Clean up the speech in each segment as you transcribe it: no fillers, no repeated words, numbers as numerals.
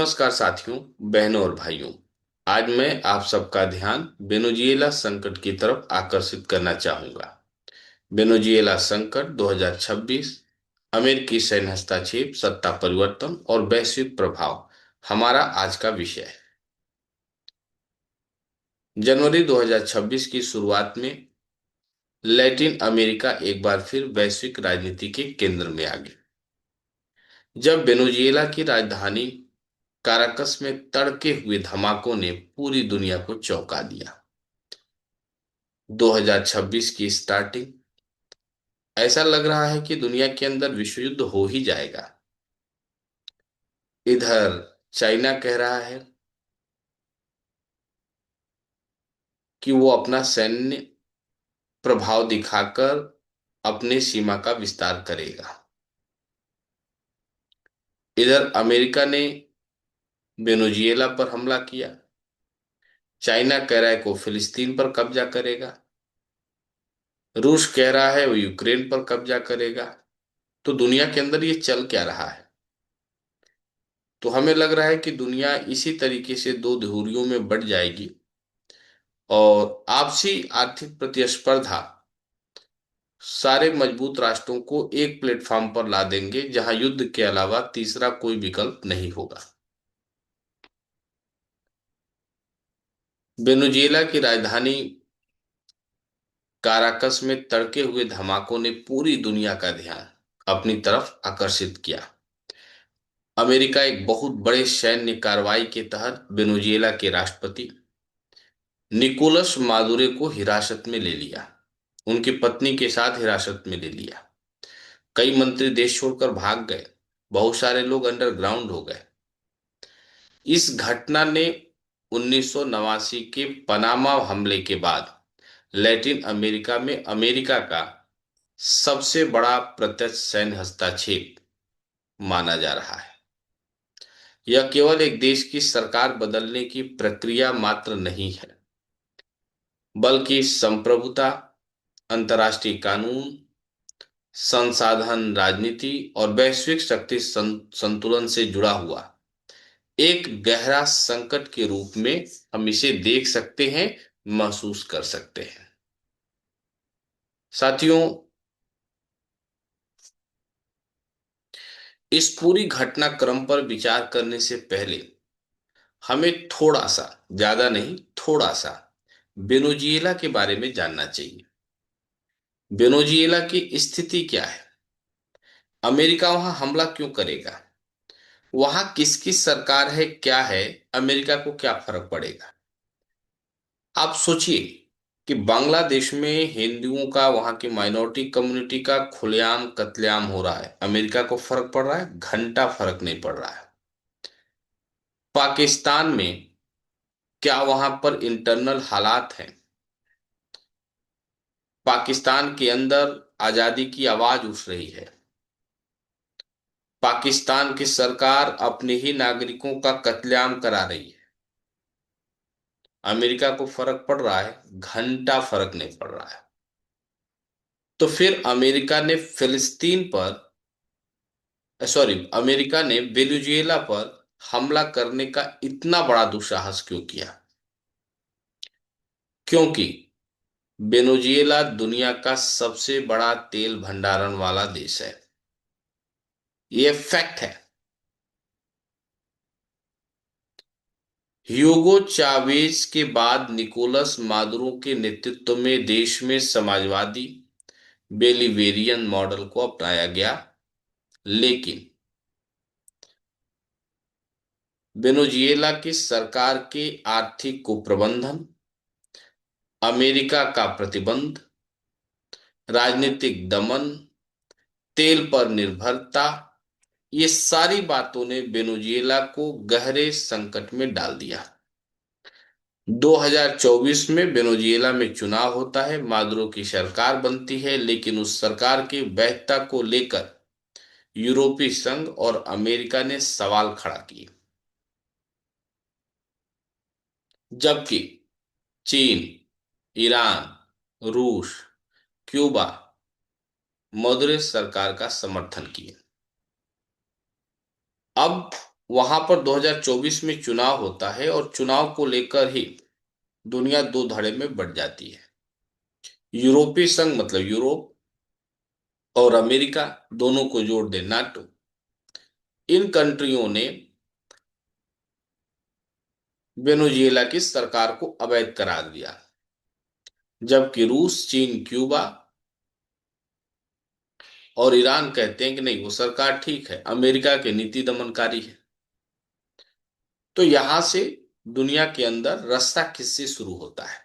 नमस्कार साथियों, बहनों और भाइयों। आज मैं आप सबका ध्यान वेनेजुएला संकट की तरफ आकर्षित करना चाहूंगा। वेनेजुएला संकट 2026, अमेरिकी सैन्य हस्तक्षेप, सत्ता परिवर्तन और वैश्विक प्रभाव हमारा आज का विषय है। जनवरी 2026 की शुरुआत में लैटिन अमेरिका एक बार फिर वैश्विक राजनीति के केंद्र में आ गया, जब वेनेजुएला की राजधानी काराकस में तड़के हुए धमाकों ने पूरी दुनिया को चौंका दिया। 2026 की स्टार्टिंग ऐसा लग रहा है कि दुनिया के अंदर विश्व युद्ध हो ही जाएगा। इधर चाइना कह रहा है कि वो अपना सैन्य प्रभाव दिखाकर अपने सीमा का विस्तार करेगा। इधर अमेरिका ने वेनेजुएला पर हमला किया। चाइना कह रहा है कि वो फिलिस्तीन पर कब्जा करेगा। रूस कह रहा है वो यूक्रेन पर कब्जा करेगा। तो दुनिया के अंदर ये चल क्या रहा है? तो हमें लग रहा है कि दुनिया इसी तरीके से दो ध्रुवों में बढ़ जाएगी और आपसी आर्थिक प्रतिस्पर्धा सारे मजबूत राष्ट्रों को एक प्लेटफॉर्म पर ला देंगे, जहां युद्ध के अलावा तीसरा कोई विकल्प नहीं होगा। वेनेजुएला की राजधानी काराकस में तड़के हुए धमाकों ने पूरी दुनिया का ध्यान अपनी तरफ आकर्षित किया। अमेरिका एक बहुत बड़े सैन्य कार्रवाई के तहत वेनेजुएला के राष्ट्रपति निकोलस मादुरो को हिरासत में ले लिया। उनकी पत्नी के साथ हिरासत में ले लिया। कई मंत्री देश छोड़कर भाग गए। बहुत सारे लोग अंडरग्राउंड हो गए। इस घटना ने 1989 के पनामा हमले के बाद लैटिन अमेरिका में अमेरिका का सबसे बड़ा प्रत्यक्ष सैन्य हस्तक्षेप माना जा रहा है। यह केवल एक देश की सरकार बदलने की प्रक्रिया मात्र नहीं है, बल्कि संप्रभुता, अंतर्राष्ट्रीय कानून, संसाधन राजनीति और वैश्विक शक्ति संतुलन से जुड़ा हुआ एक गहरा संकट के रूप में हम इसे देख सकते हैं, महसूस कर सकते हैं। साथियों, इस पूरी घटनाक्रम पर विचार करने से पहले हमें थोड़ा सा, ज्यादा नहीं, थोड़ा सा वेनेजुएला के बारे में जानना चाहिए। वेनेजुएला की स्थिति क्या है? अमेरिका वहां हमला क्यों करेगा? वहां किसकी सरकार है, क्या है? अमेरिका को क्या फर्क पड़ेगा? आप सोचिए कि बांग्लादेश में हिंदुओं का, वहां की माइनॉरिटी कम्युनिटी का खुलेआम कत्लेआम हो रहा है। अमेरिका को फर्क पड़ रहा है? घंटा फर्क नहीं पड़ रहा है। पाकिस्तान में क्या वहां पर इंटरनल हालात हैं? पाकिस्तान के अंदर आजादी की आवाज उठ रही है। पाकिस्तान की सरकार अपने ही नागरिकों का कत्लेआम करा रही है। अमेरिका को फर्क पड़ रहा है? घंटा फर्क नहीं पड़ रहा है। तो फिर अमेरिका ने फिलिस्तीन पर, सॉरी, अमेरिका ने वेनेजुएला पर हमला करने का इतना बड़ा दुस्साहस क्यों किया? क्योंकि वेनेजुएला दुनिया का सबसे बड़ा तेल भंडारण वाला देश है। ये फैक्ट है। ह्यूगो चावेज के बाद निकोलस मादुरो के नेतृत्व में देश में समाजवादी बेलिवेरियन मॉडल को अपनाया गया, लेकिन वेनेजुएला की सरकार के आर्थिक कुप्रबंधन, अमेरिका का प्रतिबंध, राजनीतिक दमन, तेल पर निर्भरता, ये सारी बातों ने वेनेजुएला को गहरे संकट में डाल दिया। 2024 में वेनेजुएला में चुनाव होता है, मादुरो की सरकार बनती है, लेकिन उस सरकार की वैधता को लेकर यूरोपीय संघ और अमेरिका ने सवाल खड़ा किए, जबकि चीन, ईरान, रूस, क्यूबा मदुरो सरकार का समर्थन किए। अब वहां पर 2024 में चुनाव होता है और चुनाव को लेकर ही दुनिया दो धड़े में बढ़ जाती है। यूरोपीय संघ मतलब यूरोप और अमेरिका, दोनों को जोड़ दे नाटो, इन कंट्रियों ने वेनेजुएला की सरकार को अवैध करार दिया, जबकि रूस, चीन, क्यूबा और ईरान कहते हैं कि नहीं, वो सरकार ठीक है, अमेरिका के नीति दमनकारी है। तो यहां से दुनिया के अंदर रस्सा किससे शुरू होता है।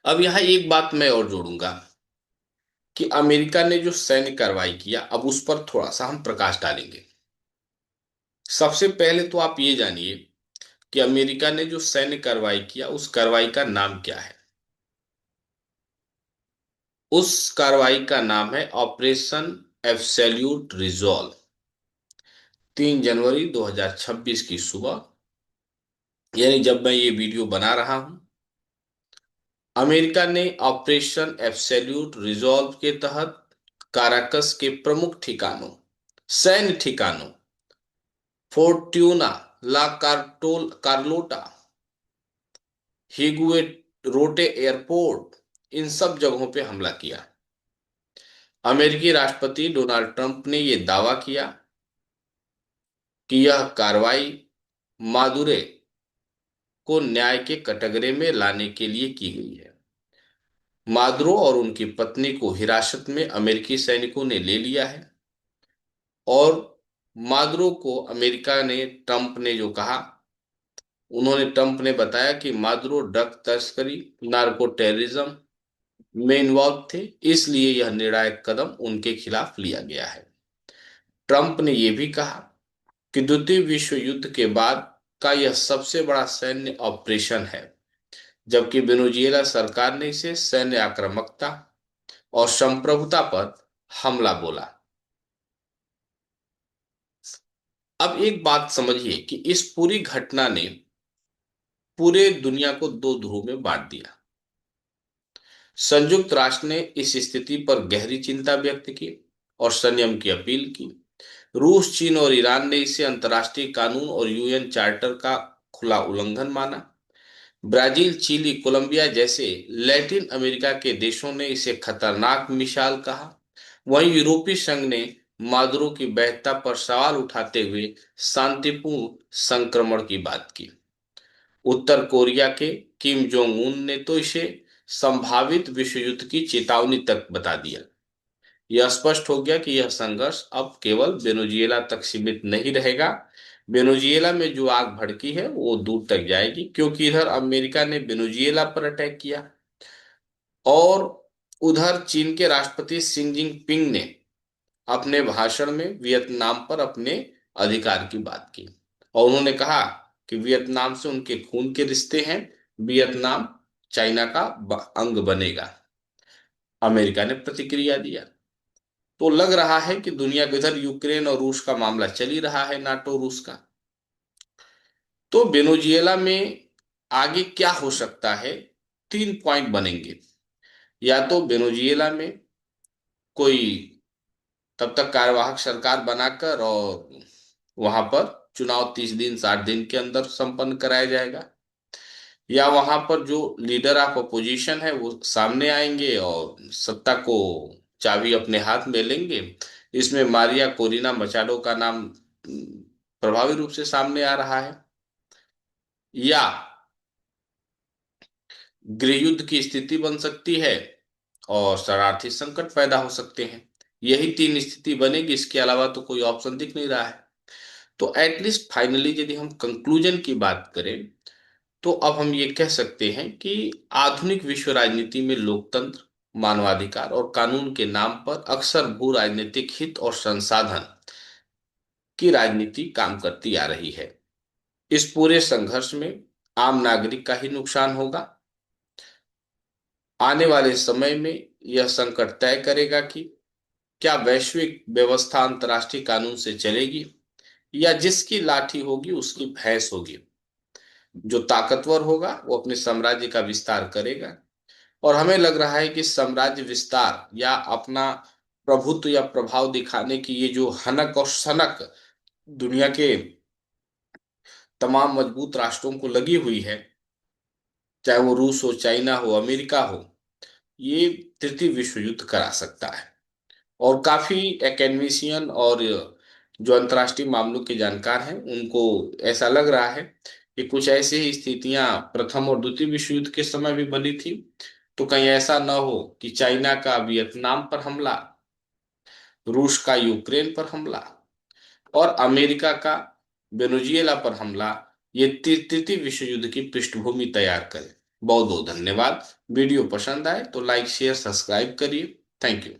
अब यहां एक बात मैं और जोड़ूंगा कि अमेरिका ने जो सैन्य कार्रवाई किया, अब उस पर थोड़ा सा हम प्रकाश डालेंगे। सबसे पहले तो आप ये जानिए कि अमेरिका ने जो सैन्य कार्रवाई किया, उस कार्रवाई का नाम क्या है। उस कार्रवाई का नाम है ऑपरेशन एब्सोल्यूट रिजॉल्व। 3 जनवरी 2026 की सुबह, यानी जब मैं ये वीडियो बना रहा हूं, अमेरिका ने ऑपरेशन एब्सोल्यूट रिजॉल्व के तहत काराकस के प्रमुख ठिकानों, सैन्य ठिकानों, फोर्ट्यूना, ला कार्लोटा, हिगुएरोटे एयरपोर्ट, इन सब जगहों पे हमला किया। अमेरिकी राष्ट्रपति डोनाल्ड ट्रंप ने यह दावा किया कि यह कार्रवाई मादुरे को न्याय के कटघरे में लाने के लिए की गई है। मादुरो और उनकी पत्नी को हिरासत में अमेरिकी सैनिकों ने ले लिया है। और मादुरो को अमेरिका ने, ट्रंप ने बताया कि मादुरो ड्रग तस्करी, नार्को टेररिज्म में इन्वॉल्व थे, इसलिए यह निर्णायक कदम उनके खिलाफ लिया गया है। ट्रंप ने यह भी कहा कि द्वितीय विश्व युद्ध के बाद का यह सबसे बड़ा सैन्य ऑपरेशन है, जबकि वेनेजुएला सरकार ने इसे सैन्य आक्रामकता और संप्रभुता पर हमला बोला। अब एक बात समझिए कि इस पूरी घटना ने पूरे दुनिया को दो ध्रुव में बांट दिया। संयुक्त राष्ट्र ने इस स्थिति पर गहरी चिंता व्यक्त की और संयम की अपील की। रूस, चीन और ईरान ने इसे अंतर्राष्ट्रीय कानून और यूएन चार्टर का खुला उल्लंघन माना। ब्राजील, चिली, कोलंबिया जैसे लैटिन अमेरिका के देशों ने इसे खतरनाक मिसाल कहा। वहीं यूरोपीय संघ ने मादुरो की वैधता पर सवाल उठाते हुए शांतिपूर्ण संक्रमण की बात की। उत्तर कोरिया के किम जोंग उन ने तो इसे संभावित विश्व युद्ध की चेतावनी तक बता दिया। यह स्पष्ट हो गया कि यह संघर्ष अब केवल वेनेजुएला तक सीमित नहीं रहेगा। वेनेजुएला में जो आग भड़की है वो दूर तक जाएगी, क्योंकि इधर अमेरिका ने वेनेजुएला पर अटैक किया और उधर चीन के राष्ट्रपति शी जिनपिंग ने अपने भाषण में वियतनाम पर अपने अधिकार की बात की और उन्होंने कहा कि वियतनाम से उनके खून के रिश्ते हैं, वियतनाम चाइना का अंग बनेगा। अमेरिका ने प्रतिक्रिया दिया। तो लग रहा है कि दुनिया के इधर यूक्रेन और रूस का मामला चल ही रहा है, नाटो रूस का। तो वेनेजुएला में आगे क्या हो सकता है, 3 पॉइंट बनेंगे। या तो वेनेजुएला में कोई तब तक कार्यवाहक सरकार बनाकर और वहां पर चुनाव 30 दिन 60 दिन के अंदर संपन्न कराया जाएगा, या वहां पर जो लीडर ऑफ अपोजिशन है वो सामने आएंगे और सत्ता को चाबी अपने हाथ में लेंगे। इसमें मारिया कोरिना मचाडो का नाम प्रभावी रूप से सामने आ रहा है। या गृह युद्ध की स्थिति बन सकती है और शरणार्थी संकट पैदा हो सकते हैं। यही 3 स्थिति बनेगी, इसके अलावा तो कोई ऑप्शन दिख नहीं रहा है। तो एटलीस्ट फाइनली यदि हम कंक्लूजन की बात करें, तो अब हम ये कह सकते हैं कि आधुनिक विश्व राजनीति में लोकतंत्र, मानवाधिकार और कानून के नाम पर अक्सर भू राजनीतिक हित और संसाधन की राजनीति काम करती आ रही है। इस पूरे संघर्ष में आम नागरिक का ही नुकसान होगा। आने वाले समय में यह संकट तय करेगा कि क्या वैश्विक व्यवस्था अंतर्राष्ट्रीय कानून से चलेगी या जिसकी लाठी होगी उसकी भैंस होगी। जो ताकतवर होगा वो अपने साम्राज्य का विस्तार करेगा। और हमें लग रहा है कि साम्राज्य विस्तार या अपना प्रभुत्व या प्रभाव दिखाने की ये जो हनक और सनक दुनिया के तमाम मजबूत राष्ट्रों को लगी हुई है, चाहे वो रूस हो, चाइना हो, अमेरिका हो, ये तृतीय विश्व युद्ध करा सकता है। और काफी एकेडमिशियन और जो अंतर्राष्ट्रीय मामलों के जानकार हैं, उनको ऐसा लग रहा है कि कुछ ऐसी ही स्थितियां प्रथम और द्वितीय विश्व युद्ध के समय भी बनी थी। तो कहीं ऐसा न हो कि चाइना का वियतनाम पर हमला, रूस का यूक्रेन पर हमला और अमेरिका का वेनेजुएला पर हमला, ये तृतीय विश्व युद्ध की पृष्ठभूमि तैयार करे। बहुत बहुत धन्यवाद। वीडियो पसंद आए तो लाइक शेयर सब्सक्राइब करिए। Thank you.